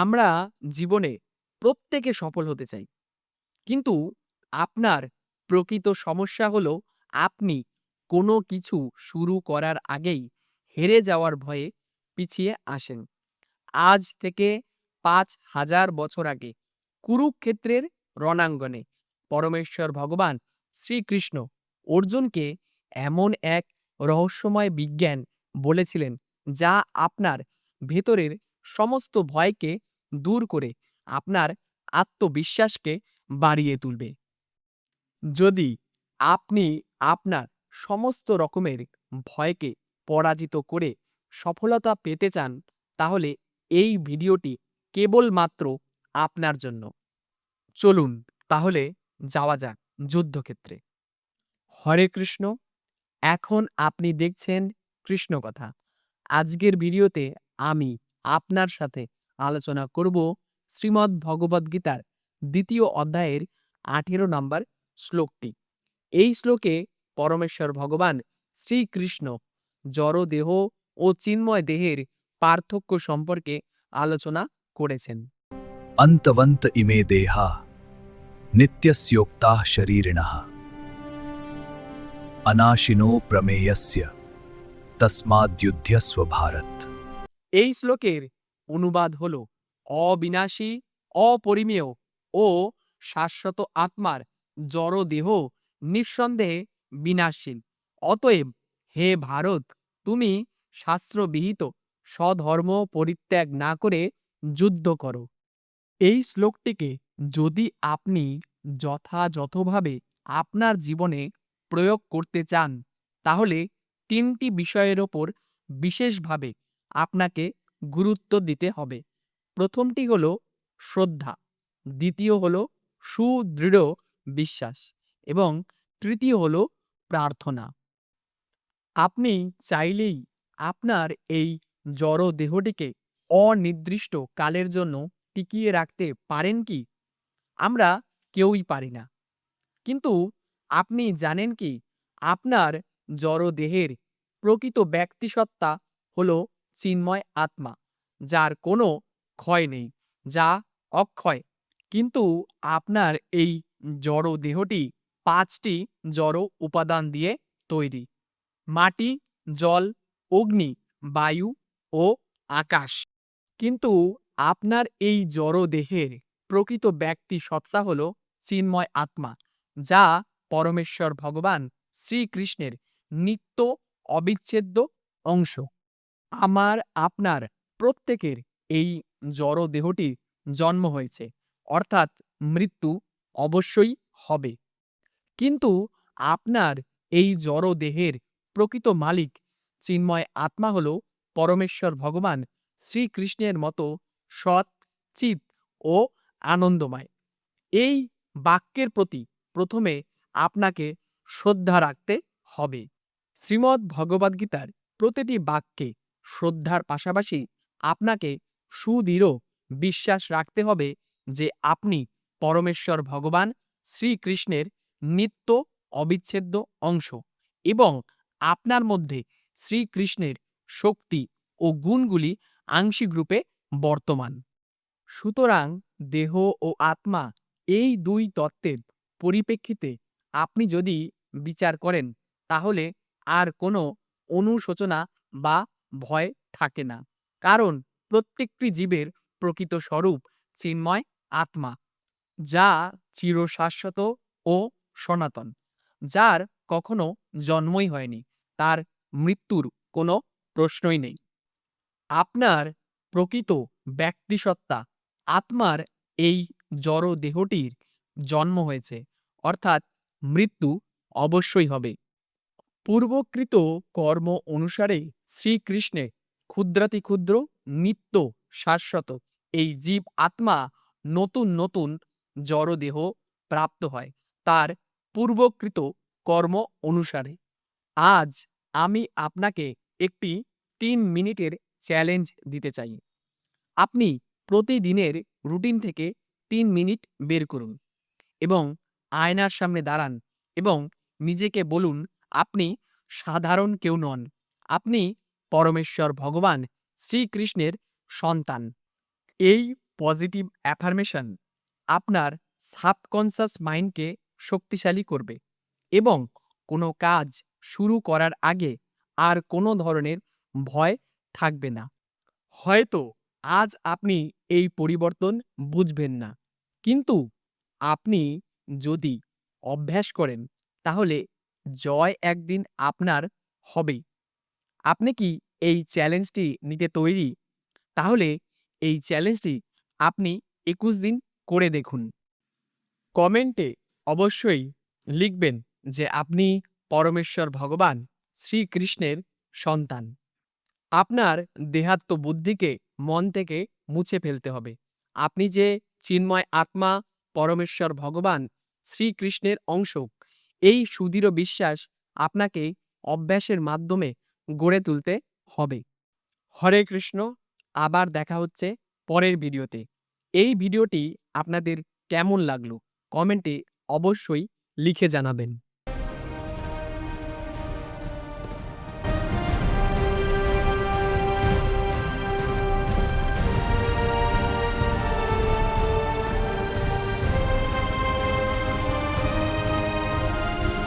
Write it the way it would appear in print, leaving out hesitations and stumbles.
আমরা জীবনে প্রত্যেকে সফল হতে চাই। কিন্তু আপনার প্রকৃত সমস্যা হলো আপনি কোনো কিছু শুরু করার আগেই হেরে যাওয়ার ভয়ে পিছিয়ে আসেন। আজ থেকে ৫,০০০ বছর আগে কুরুক্ষেত্রের রণাঙ্গনে পরমেশ্বর ভগবান শ্রীকৃষ্ণ অর্জুনকে এমন এক রহস্যময় বিজ্ঞান বলেছিলেন, যা আপনার ভেতরের সমস্ত ভয়কে দূর করে আপনার আত্মবিশ্বাসকে বাড়িয়ে তুলবে। যদি আপনি আপনার সমস্ত রকমের ভয়কে পরাজিত করে সফলতা পেতে চান, তাহলে এই ভিডিওটি কেবলমাত্র আপনার জন্য। চলুন তাহলে যাওয়া যাক যুদ্ধক্ষেত্রে। হরে কৃষ্ণ। এখন আপনি দেখছেন কৃষ্ণ কথা। আজকের ভিডিওতে আমি আপনার সাথে আলোচনা করব শ্রীমদ্ ভগবদ্গীতার ২য় অধ্যায়ের ১৮ নম্বর শ্লোকটি। এই শ্লোকে পরমেশ্বর ভগবান শ্রীকৃষ্ণ জড়দেহ ও চিন্ময় দেহের পার্থক্য সম্পর্কে আলোচনা করেছেন। अंतवंत इमे देहा नित्यस्योक्ताः शरीरिणः अनाशिनो प्रमेयस्य तस्माद्युध्यस्व भारत। এই শ্লোকের অনুবাদ হল, অবিনাশী, অপরিমেয় ও শাশ্বত আত্মার জড় দেহ নিঃসন্দেহে বিনাশশীল। অতএব হে ভারত, তুমি শাস্ত্রবিহিত স্বধর্ম পরিত্যাগ না করে যুদ্ধ করো। এই শ্লোকটিকে যদি আপনি যথাযথভাবে আপনার জীবনে প্রয়োগ করতে চান, তাহলে ৩টি বিষয়ের ওপর বিশেষভাবে আপনাকে গুরুত্ব দিতে হবে। প্রথমটি হল শ্রদ্ধা, দ্বিতীয় হল সুদৃঢ় বিশ্বাস এবং তৃতীয় হল প্রার্থনা। আপনি চাইলেই আপনার এই জড় দেহটিকে অনির্দিষ্ট কালের জন্য টিকিয়ে রাখতে পারেন কি? আমরা কেউই পারি না। কিন্তু আপনি জানেন কি, আপনার জড় দেহের প্রকৃত ব্যক্তিসত্তা হল চিন্ময় আত্মা, যার কোনো ক্ষয় নেই, যা অক্ষয়। কিন্তু আপনার এই জড় দেহটি ৫টি জড় উপাদান দিয়ে তৈরি: মাটি, জল, অগ্নি, বায়ু ও আকাশ। কিন্তু আপনার এই জড় দেহের প্রকৃত ব্যক্তি সত্তা হল চিন্ময় আত্মা, যা পরমেশ্বর ভগবান শ্রীকৃষ্ণের নিত্য অবিচ্ছেদ্য অংশ। আমার আপনার প্রত্যেকের এই জড় দেহটি জন্ম হয়েছে, অর্থাৎ মৃত্যু অবশ্যই হবে। কিন্তু আপনার এই জড় দেহের প্রকৃত মালিক চিন্ময় আত্মা হল পরমেশ্বর ভগবান শ্রীকৃষ্ণের মতো সৎ, চিৎ ও আনন্দময়। এই বাক্যের প্রতি প্রথমে আপনাকে শ্রদ্ধা রাখতে হবে। শ্রীমদ্ ভগবদ্গীতার প্রতিটি বাক্যে শ্রদ্ধার পাশাপাশি আপনাকে সুদৃঢ় বিশ্বাস রাখতে হবে যে আপনি পরমেশ্বর ভগবান শ্রীকৃষ্ণের নিত্য অবিচ্ছেদ্য অংশ এবং আপনার মধ্যে শ্রীকৃষ্ণের শক্তি ও গুণগুলি আংশিক রূপে বর্তমান। সুতরাং দেহ ও আত্মা, এই দুই তত্ত্বের পরিপ্রেক্ষিতে আপনি যদি বিচার করেন, তাহলে আর কোনো অনুশোচনা বা ভয় থাকে না। কারণ প্রত্যেকটি জীবের প্রকৃত স্বরূপ চিন্ময় আত্মা, যা চিরশাশ্বত ও সনাতন, যার কখনো জন্মই হয়নি, তার মৃত্যুর কোনো প্রশ্নই নেই। আপনার প্রকৃত ব্যক্তিসত্তা আত্মার এই জড় দেহটির জন্ম হয়েছে, অর্থাৎ মৃত্যু অবশ্যই হবে। পূর্বকৃত কর্ম অনুসারে শ্রীকৃষ্ণে ক্ষুদ্রাতিক্ষুদ্র নিত্য শাশ্বত এই জীব আত্মা নতুন নতুন জড়দেহ প্রাপ্ত হয় তার পূর্বকৃত কর্ম অনুসারে। আজ আমি আপনাকে একটি ৩ মিনিটের চ্যালেঞ্জ দিতে চাই। আপনি প্রতিদিনের রুটিন থেকে ৩ মিনিট বের করুন এবং আয়নার সামনে দাঁড়ান এবং নিজেকে বলুন, আপনি সাধারণ কেউ নন, আপনি পরমেশ্বর ভগবান শ্রীকৃষ্ণের সন্তান। এই পজিটিভ অ্যাফার্মেশন আপনার সাবকনশাস মাইন্ডকে শক্তিশালী করবে এবং কোনো কাজ শুরু করার আগে আর কোনো ধরনের ভয় থাকবে না। হয়তো আজ আপনি এই পরিবর্তন বুঝবেন না, কিন্তু আপনি যদি অভ্যাস করেন তাহলে জয় একদিন আপনার হবেই। আপনি কি এই চ্যালেঞ্জটি নিতে তৈরি? তাহলে এই চ্যালেঞ্জটি আপনি ২১ দিন করে দেখুন। কমেন্টে অবশ্যই লিখবেন যে আপনি পরমেশ্বর ভগবান শ্রীকৃষ্ণের সন্তান। আপনার দেহাত্ম বুদ্ধিকে মন থেকে মুছে ফেলতে হবে। আপনি যে চিন্ময় আত্মা, পরমেশ্বর ভগবান শ্রীকৃষ্ণের অংশ, এই সুদৃঢ় বিশ্বাস আপনাকে অভ্যাসের মাধ্যমে গড়ে তুলতে হবে। হরে কৃষ্ণ। আবার দেখা হচ্ছে পরের ভিডিওতে। এই ভিডিওটি আপনাদের কেমন লাগলো কমেন্টে অবশ্যই লিখে জানাবেন।